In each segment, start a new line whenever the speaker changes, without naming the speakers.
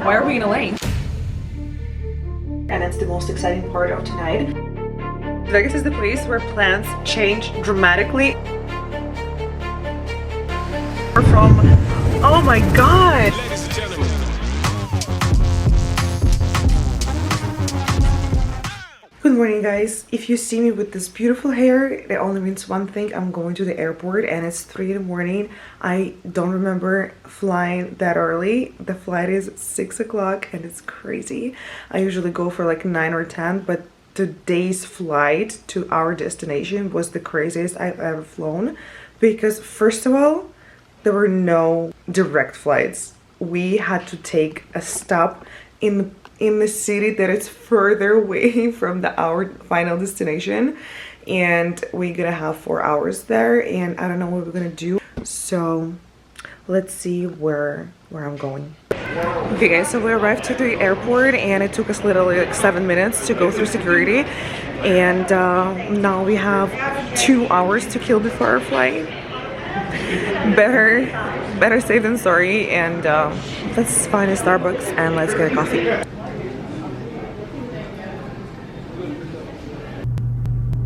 Why are we in LA?
And it's the most exciting part of tonight. Vegas is the place where plans change dramatically. We're from, oh my god!
Ladies and gentlemen.
Good morning, guys. If you see me with this beautiful hair, it only means one thing. I'm going to the airport and it's 3 in the morning. I don't remember flying that early. The flight is 6 o'clock and it's crazy. I usually go for like 9 or 10, but today's flight to our destination was the craziest I've ever flown because, first of all, there were no direct flights. We had to take a stop in the city that is further away from our final destination, and we're gonna have 4 hours there, and I don't know what we're gonna do, so let's see where I'm going. Okay guys, so we arrived to the airport and it took us literally like 7 minutes to go through security, and now we have 2 hours to kill before our flight. Better safe than sorry, and let's find a Starbucks and let's get a coffee.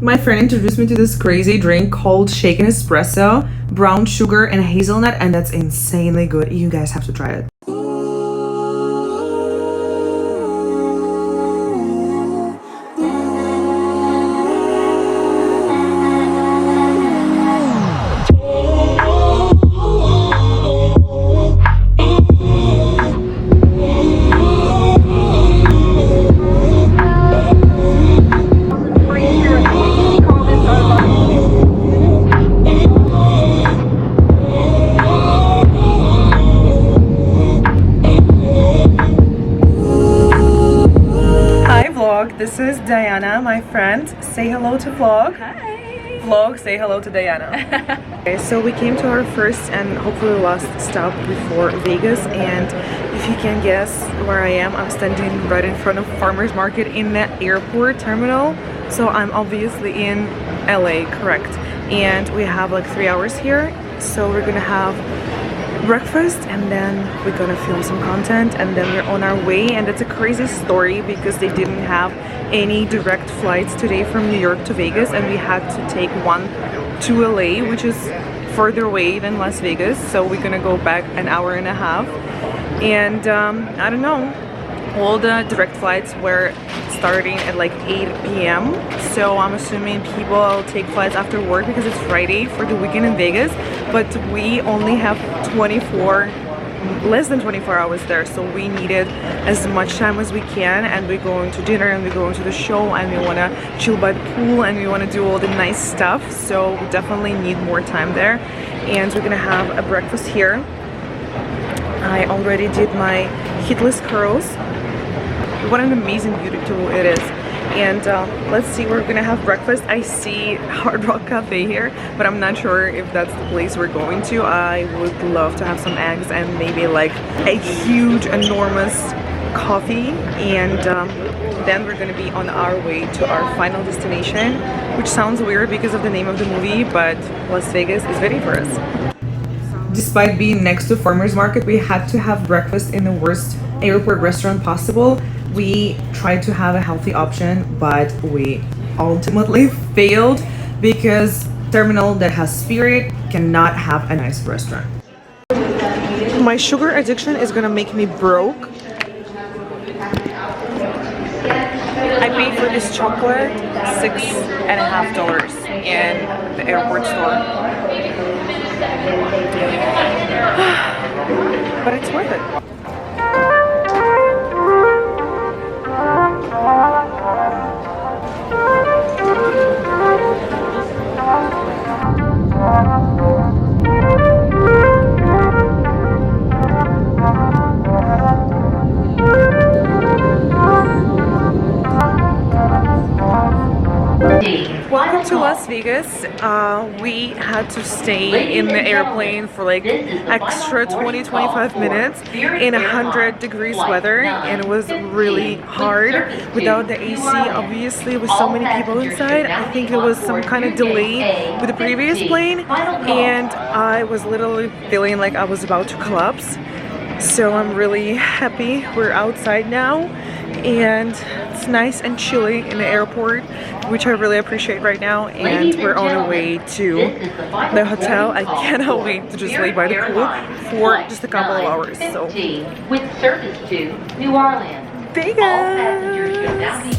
My friend introduced me to this crazy drink called shaken espresso, brown sugar and hazelnut, and that's insanely good. You guys have to try it. This is Diana, my friend. Say hello to Vlog.
Hi.
Vlog, say hello to Diana. Okay, so we came to our first and hopefully last stop before Vegas, and if you can guess where I am, I'm standing right in front of Farmers Market in the airport terminal. So I'm obviously in LA, correct? And we have like 3 hours here, so we're gonna have breakfast and then we're gonna film some content and then we're on our way. And it's a crazy story because they didn't have any direct flights today from New York to Vegas, and we had to take one to LA, which is further away than Las Vegas, so we're gonna go back an hour and a half. And I don't know, all the direct flights were starting at like 8 p.m. so I'm assuming people will take flights after work because it's Friday for the weekend in Vegas, but we only have less than 24 hours there, so we needed as much time as we can, and we're going to dinner and we're going to the show and we want to chill by the pool and we want to do all the nice stuff, so we definitely need more time there. And we're gonna have a breakfast here. I already did my heatless curls. What an amazing beauty tool it is. And let's see, we're gonna have breakfast. I see Hard Rock Cafe here, but I'm not sure if that's the place we're going to. I would love to have some eggs and maybe like a huge, enormous coffee. And then we're gonna be on our way to our final destination, which sounds weird because of the name of the movie, but Las Vegas is waiting for us. Despite being next to Farmers Market, we had to have breakfast in the worst airport restaurant possible. We tried to have a healthy option, but we ultimately failed because terminal that has Spirit cannot have a nice restaurant. My sugar addiction is gonna make me broke. I paid for this chocolate $6.50 in the airport store. But it's worth it. Welcome to Las Vegas. We had to stay in the airplane for like extra 20-25 minutes in 100 degrees weather, and it was really hard without the AC, obviously, with so many people inside. I think it was some kind of delay with the previous plane, and I was literally feeling like I was about to collapse. So I'm really happy we're outside now, and it's nice and chilly in the airport, which I really appreciate right now. And we're on the way to the hotel. I cannot wait to just lay by the pool for just a couple of hours. So
with service to New Orleans.
Vegas.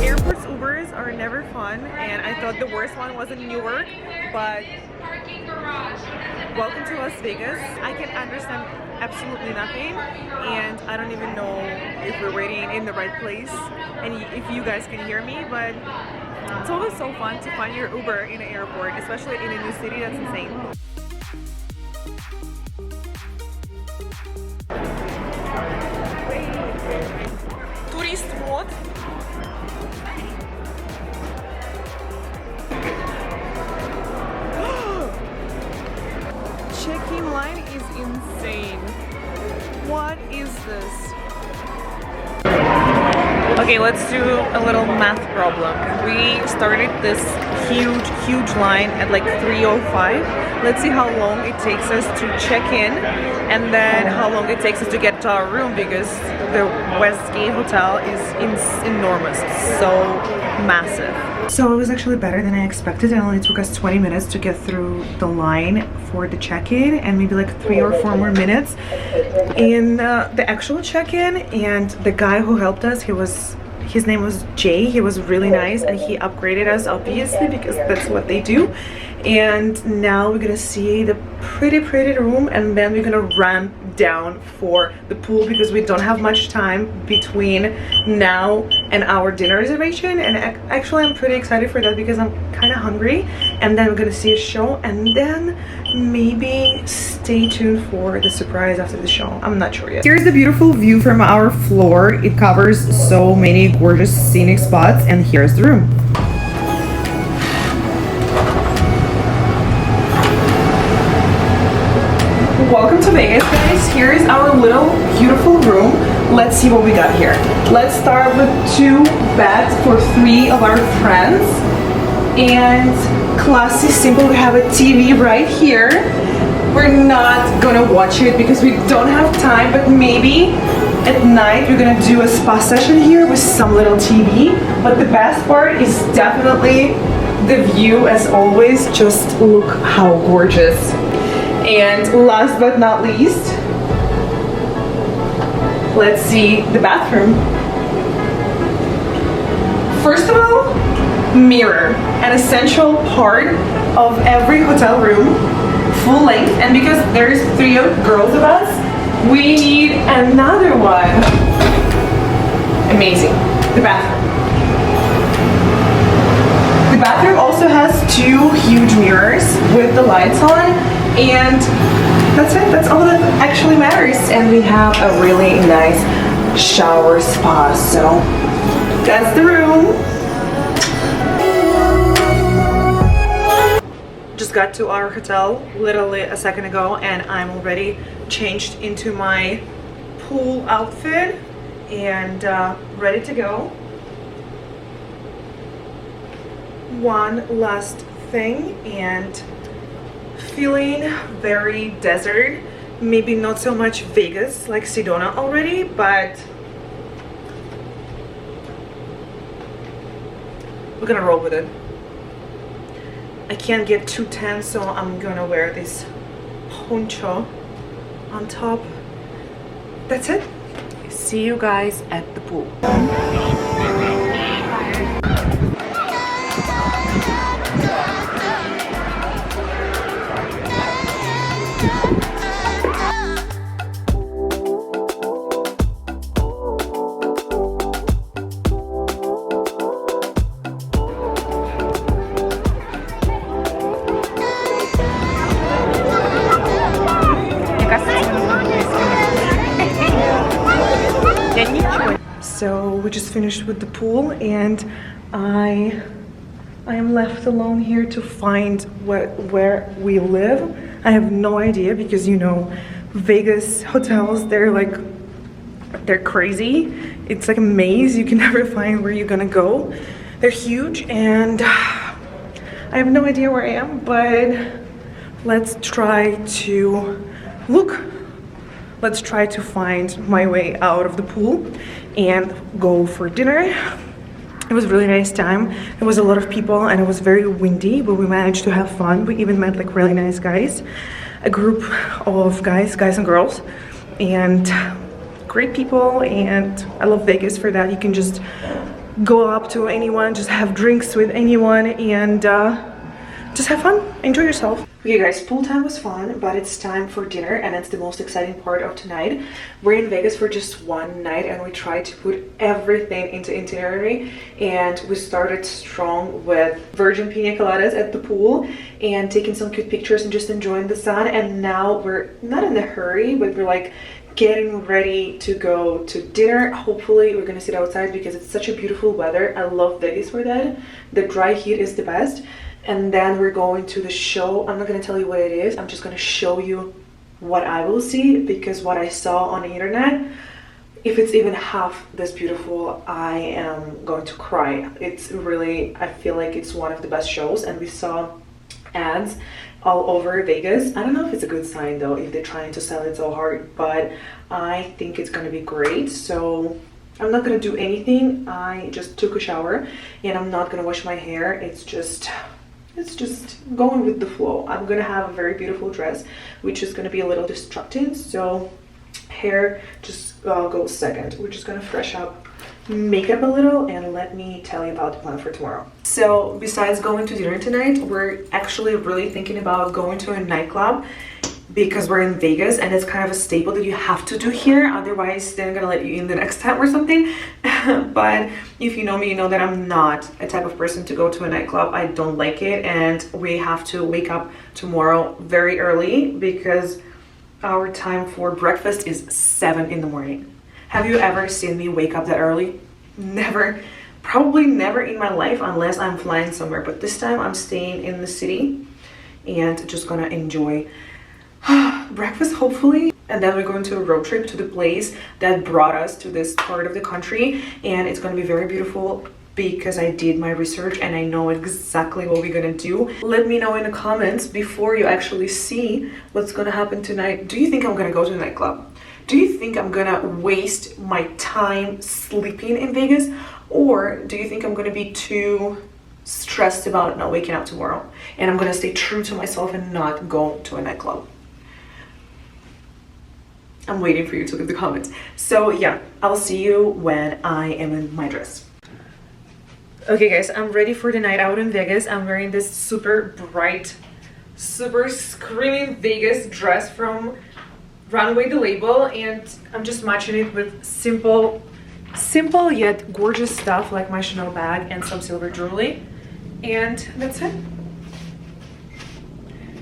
Airport's Ubers are never fun, and I thought the worst one was in New York, but welcome to Las Vegas. I can understand absolutely nothing, and I don't even know if we're waiting in the right place and if you guys can hear me, but it's always so fun to find your Uber in an airport, especially in a new city. That's insane. Tourist mode. Check-in line is insane. What is this? Okay, let's do a little math problem. We started this huge line at like 3:05. Let's see how long it takes us to check in, and then how long it takes us to get to our room, because the Westgate Hotel is enormous, so massive. So it was actually better than I expected. It only took us 20 minutes to get through the line for the check-in, and maybe like 3 or 4 more minutes in the actual check-in. And the guy who helped us, his name was Jay. He was really nice, and he upgraded us, obviously, because that's what they do. And now we're gonna see the pretty room, and then we're gonna run down for the pool, because we don't have much time between now and our dinner reservation. And actually I'm pretty excited for that, because I'm kind of hungry. And then we're gonna see a show, and then maybe stay tuned for the surprise after the show. I'm not sure yet. Here's the beautiful view from our floor. It covers so many gorgeous scenic spots, and here's the room. Welcome to Vegas, guys. Here is our little beautiful room. Let's see what we got here. Let's start with 2 beds for 3 of our friends. And classy, simple. We have a TV right here. We're not gonna watch it because we don't have time, but maybe at night we're gonna do a spa session here with some little TV. But the best part is definitely the view, as always. Just look how gorgeous. And last but not least, let's see the bathroom. First of all, mirror, an essential part of every hotel room, full length. And because there's 3 girls of us, we need another one. Amazing. The bathroom. The bathroom also has 2 huge mirrors with the lights on. And that's it. That's all that actually matters. And we have a really nice shower spa. So that's the room. Just got to our hotel literally a second ago, and I'm already changed into my pool outfit and ready to go. One last thing, and feeling very desert, maybe not so much Vegas like Sedona already, but we're gonna roll with it. I can't get too tan, so I'm gonna wear this poncho on top. That's it. See you guys at the pool. So we just finished with the pool, and I I am left alone here to find where we live. I have no idea because you know Vegas hotels, they're crazy. It's like a maze. You can never find where you're gonna go. They're huge and I have no idea where I am, but let's try to look. Let's try to find my way out of the pool and go for dinner. It was a really nice time. There was a lot of people and it was very windy, but we managed to have fun. We even met like really nice guys, a group of guys and girls, and great people. And I love Vegas for that. You can just go up to anyone, just have drinks with anyone, and just have fun, enjoy yourself. Okay guys, pool time was fun, but it's time for dinner and it's the most exciting part of tonight. We're in Vegas for just one night and we tried to put everything into itinerary, and we started strong with virgin pina coladas at the pool and taking some cute pictures and just enjoying the sun. And now we're not in a hurry, but we're like getting ready to go to dinner. Hopefully we're gonna sit outside because it's such a beautiful weather. I love Vegas for that. The dry heat is the best. And then we're going to the show. I'm not gonna tell you what it is. I'm just gonna show you what I will see, because what I saw on the internet, if it's even half this beautiful, I am going to cry. It's really, I feel like it's one of the best shows, and we saw ads all over Vegas. I don't know if it's a good sign though, if they're trying to sell it so hard, but I think it's gonna be great. So I'm not gonna do anything. I just took a shower and I'm not gonna wash my hair. It's just going with the flow. I'm gonna have a very beautiful dress, which is gonna be a little distracting, so hair just goes second. We're just gonna fresh up, makeup a little, and let me tell you about the plan for tomorrow. So besides going to dinner tonight, we're actually really thinking about going to a nightclub, because we're in Vegas and it's kind of a staple that you have to do here, otherwise they're gonna let you in the next time or something. But if you know me, you know that I'm not a type of person to go to a nightclub. I don't like it, and we have to wake up tomorrow very early because our time for breakfast is 7 in the morning. Have you ever seen me wake up that early? Never. Probably never in my life, unless I'm flying somewhere. But this time I'm staying in the city and just gonna enjoy breakfast, hopefully. And then we're going to a road trip to the place that brought us to this part of the country, and it's going to be very beautiful because I did my research and I know exactly what we're gonna do. Let me know in the comments before you actually see what's gonna happen tonight. Do you think I'm gonna go to the nightclub? Do you think I'm gonna waste my time sleeping in Vegas, or do you think I'm gonna be too stressed about not waking up tomorrow and I'm gonna stay true to myself and not go to a nightclub? I'm waiting for you to leave the comments. So yeah, I'll see you when I am in my dress. Okay guys, I'm ready for the night out in Vegas. I'm wearing this super bright, super screaming Vegas dress from Runway the Label, and I'm just matching it with simple yet gorgeous stuff like my Chanel bag and some silver jewelry, and that's it.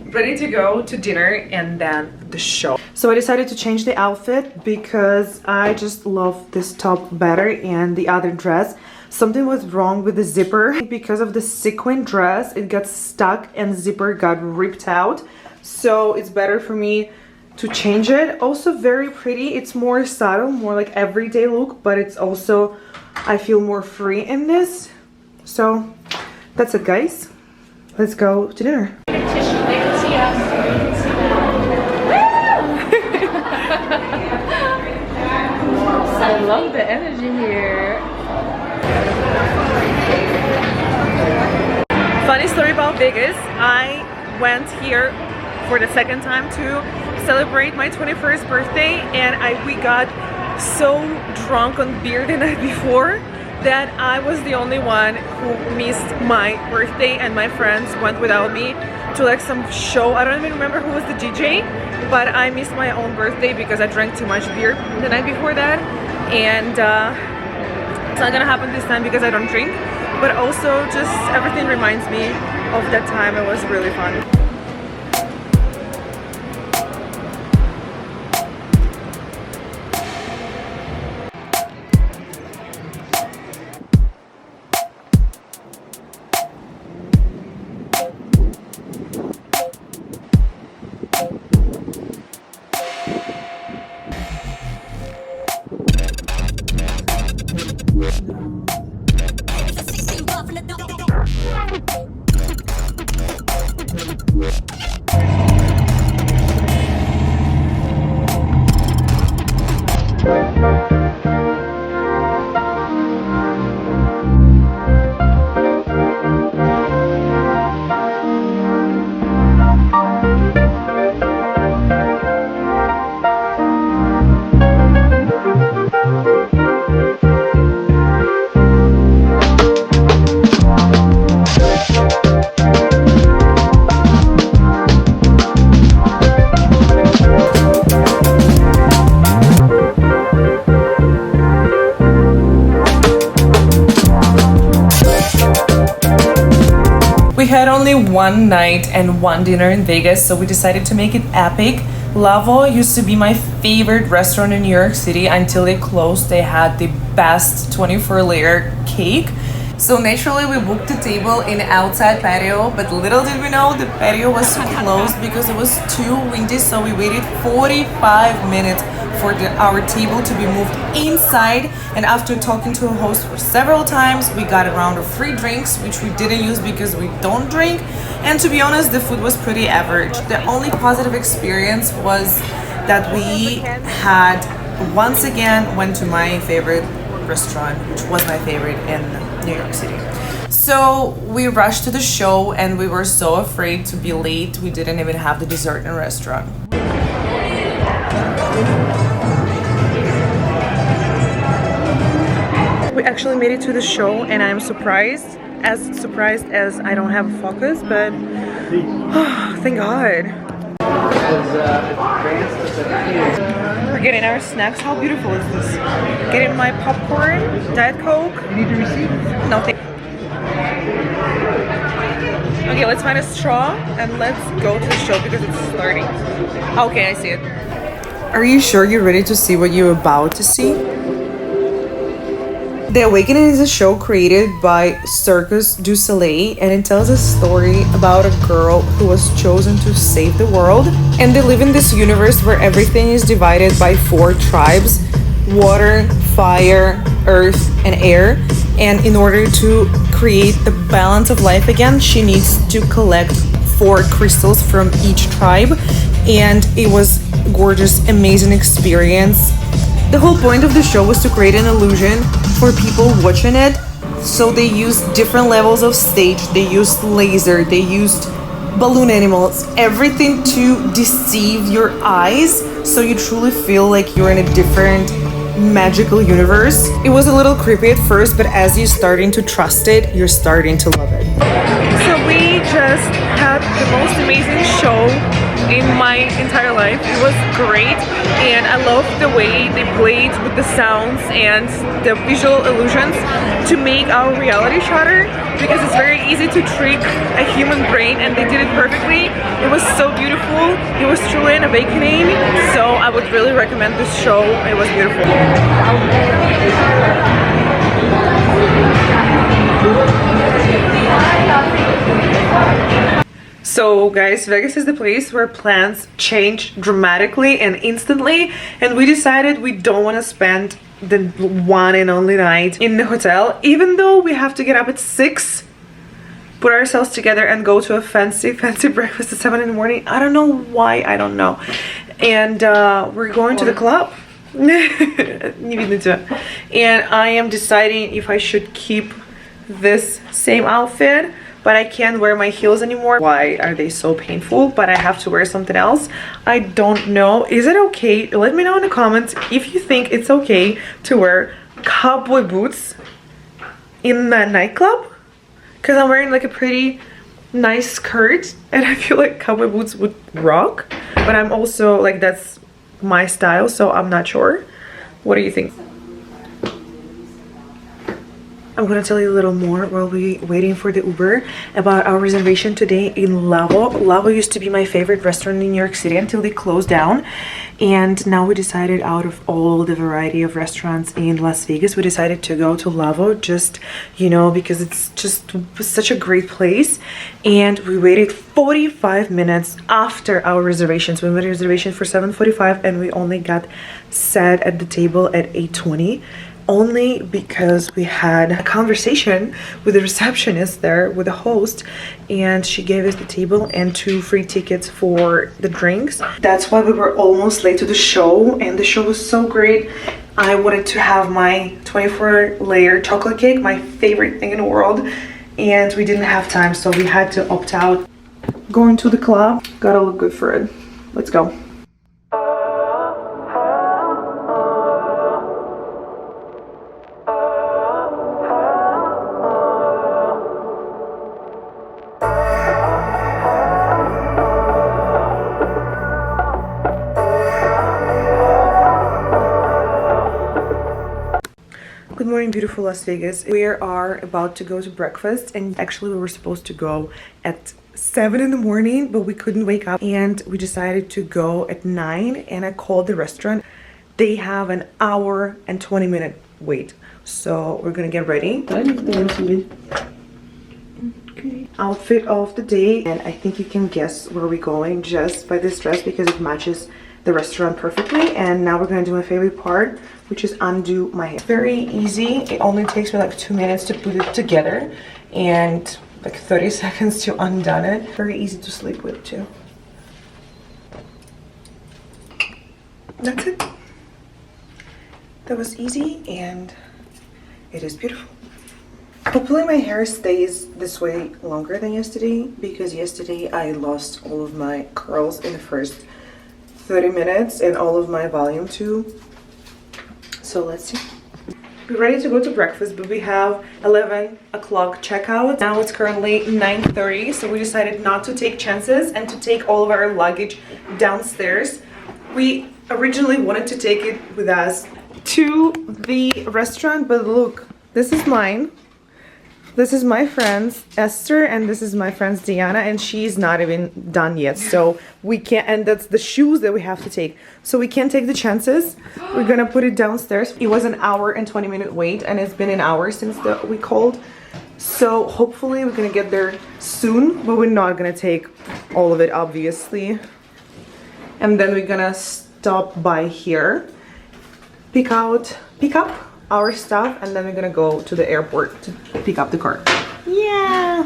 Ready to go to dinner and then the show. So I decided to change the outfit because I just love this top better and the other dress. Something was wrong with the zipper. Because of the sequin dress, it got stuck and zipper got ripped out. So it's better for me to change it. Also very pretty. It's more subtle, more like everyday look, but it's also, I feel more free in this. So that's it guys. Let's go to dinner.
I love the energy here.
Funny story about Vegas. I went here for the second time to celebrate my 21st birthday, and we got so drunk on beer the night before that I was the only one who missed my birthday, and my friends went without me to like some show. I don't even remember who was the DJ, but I missed my own birthday because I drank too much beer the night before that, and it's not gonna happen this time because I don't drink, but also just everything reminds me of that time. It was really fun. We had only one night and one dinner in Vegas, so we decided to make it epic. Lavo used to be my favorite restaurant in New York City until they closed. They had the best 24-layer cake. So naturally we booked a table in outside patio, but little did we know the patio was closed because it was too windy, so we waited 45 minutes for our table to be moved inside, and after talking to a host for several times, we got a round of free drinks, which we didn't use because we don't drink, and to be honest, the food was pretty average. The only positive experience was that we had, once again, went to my favorite restaurant, which was my favorite in New York City. So we rushed to the show and we were so afraid to be late, we didn't even have the dessert in the restaurant. We actually made it to the show and I'm surprised as I don't have a focus, but thank God. We're getting our snacks. How beautiful is this? Getting my popcorn, Diet Coke. You need to receive? No, thank you. Okay, let's find a straw and let's go to the show because it's starting. Okay, I see it. Are you sure you're ready to see what you're about to see? The Awakening is a show created by Circus du Soleil, and it tells a story about a girl who was chosen to save the world, and they live in this universe where everything is divided by 4 tribes: water, fire, earth, and air. And in order to create the balance of life again, she needs to collect 4 crystals from each tribe, and it was a gorgeous, amazing experience. The whole point of the show was to create an illusion for people watching it. So they used different levels of stage, they used laser, they used balloon animals, everything to deceive your eyes so you truly feel like you're in a different magical universe. It was a little creepy at first, but as you're starting to trust it, you're starting to love it. So we just had the most amazing show in my entire life. It was great, and I love the way they played with the sounds and the visual illusions to make our reality shatter, because it's very easy to trick a human brain, and they did it perfectly. It was so beautiful. It was truly an awakening, so I would really recommend this show. It was beautiful. So guys, Vegas is the place where plans change dramatically and instantly, and we decided we don't want to spend the one and only night in the hotel, even though we have to get up at 6, put ourselves together and go to a fancy breakfast at 7 in the morning. I don't know why, I don't know. And we're going to the club. And I am deciding if I should keep this same outfit, but I can't wear my heels anymore. Why are they so painful? But I have to wear something else. I don't know. Is it okay? Let me know in the comments if you think it's okay to wear cowboy boots in the nightclub, because I'm wearing like a pretty nice skirt and I feel like cowboy boots would rock, but I'm also like, that's my style, so I'm not sure. What do you think? I'm gonna tell you a little more while we waiting for the Uber about our reservation today in Lavo. Lavo used to be my favorite restaurant in New York City until they closed down, and now we decided, out of all the variety of restaurants in Las Vegas, we decided to go to Lavo, just, you know, because it's just such a great place. And we waited 45 minutes after our reservations. We made a reservation for 7:45 and we only got sat at the table at 8:20. Only because we had a conversation with the receptionist there, with the host, and she gave us the table and 2 free tickets for the drinks. That's why we were almost late to the show, and the show was so great. I wanted to have my 24-layer chocolate cake, my favorite thing in the world, and we didn't have time, so we had to opt out. Going to the club, gotta look good for it. Let's go. Good in beautiful Las Vegas. We are about to go to breakfast, and actually we were supposed to go at 7 in the morning, but we couldn't wake up, and we decided to go at 9. And I called the restaurant. They have an hour and 20-minute wait, so we're gonna get ready. Okay. Outfit of the day, and I think you can guess where we're going just by this dress because it matches the restaurant perfectly. And now we're gonna do my favorite part, which is undo my hair. Very easy. It only takes me like 2 minutes to put it together and like 30 seconds to undone it. Very easy to sleep with too. That's it. That was easy and it is beautiful. Hopefully my hair stays this way longer than yesterday, because yesterday I lost all of my curls in the first 30 minutes and all of my volume too. So let's see. We're ready to go to breakfast, but we have 11 o'clock checkout. Now it's currently 9:30, so we decided not to take chances and to take all of our luggage downstairs. We originally wanted to take it with us to the restaurant, but look, this is mine. This is my friend's Esther, and this is my friend's Diana, and she's not even done yet, so we can't. And that's the shoes that we have to take, so we can't take the chances. We're gonna put it downstairs. It was an hour and 20-minute wait, and it's been an hour since we called, so hopefully we're gonna get there soon, but we're not gonna take all of it, obviously. And then we're gonna stop by here, pick up our stuff, and then we're gonna go to the airport to pick up the car. Yeah.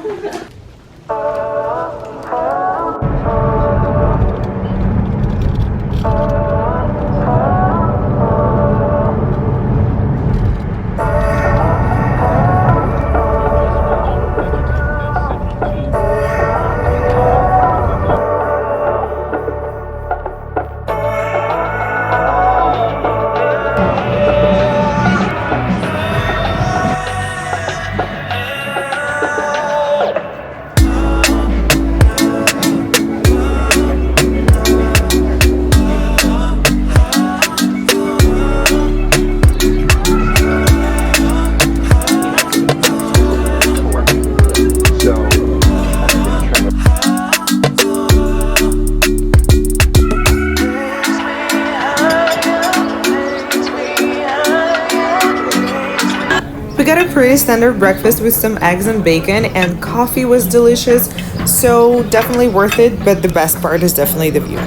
We got a pretty standard breakfast with some eggs and bacon, and coffee was delicious, so definitely worth it, but the best part is definitely the view.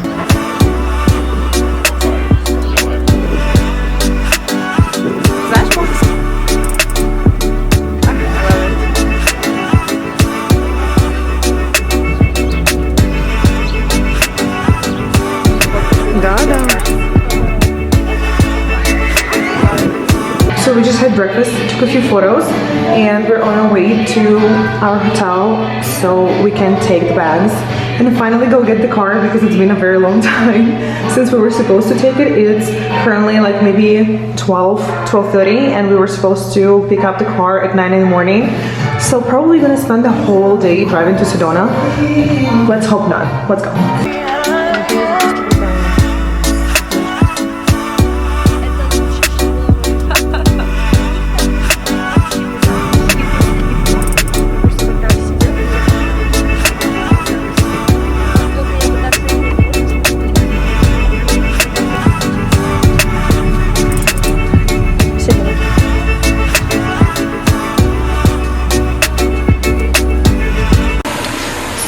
So we just had breakfast, took a few photos, and we're on our way to our hotel so we can take the bags and finally go get the car, because it's been a very long time since we were supposed to take it. It's currently like maybe 12:30, and we were supposed to pick up the car at 9 in the morning. So probably gonna spend the whole day driving to Sedona. Let's hope not. Let's go.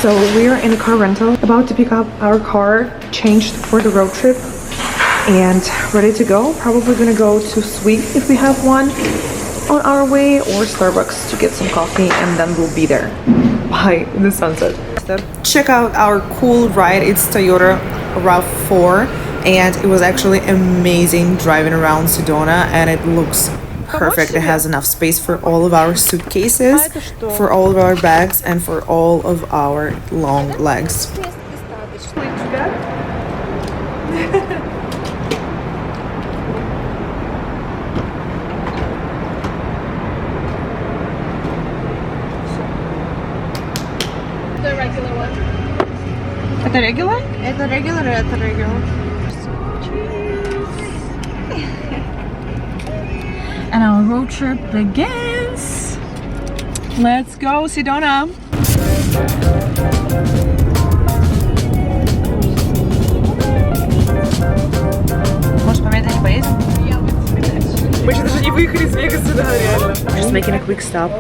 So we are in a car rental, about to pick up our car, changed for the road trip, and ready to go. Probably gonna go to Sweet if we have one on our way, or Starbucks to get some coffee, and then we'll be there by the sunset. Check out our cool ride. It's Toyota RAV4, and it was actually amazing driving around Sedona, and it looks perfect. It has enough space for all of our suitcases, for all of our bags, and for all of our long legs.
The regular one.
Это regular?
Это regular, это regular.
and our road trip begins. Let's go, Sedona. Может, помять не поедем? Мы еще даже не выехали из Вегаса, да, реально. Just making a quick stop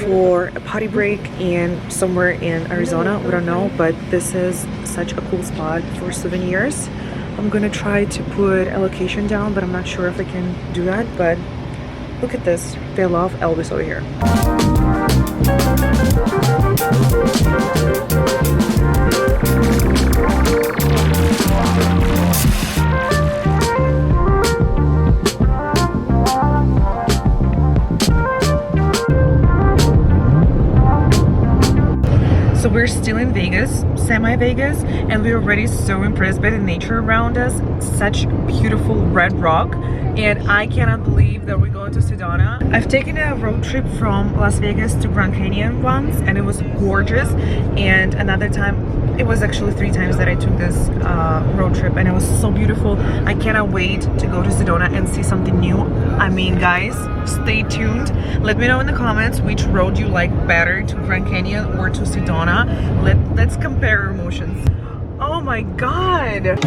for a party break in somewhere in Arizona. We don't know, but this is such a cool spot for souvenirs. I'm gonna try to put a location down, but I'm not sure if I can do that. But look at this. They love Elvis over here. So we're still in Vegas, semi-Vegas, and we're already so impressed by the nature around us. Such beautiful red rock, and I cannot believe that we're going to Sedona. I've taken a road trip from Las Vegas to Grand Canyon once, and it was gorgeous. And another time, it was actually 3 times that I took this road trip, and it was so beautiful. I cannot wait to go to Sedona and see something new. I mean, guys, stay tuned. Let me know in the comments which road you like better, to Grand Canyon or to Sedona. Let's compare emotions. Oh my god.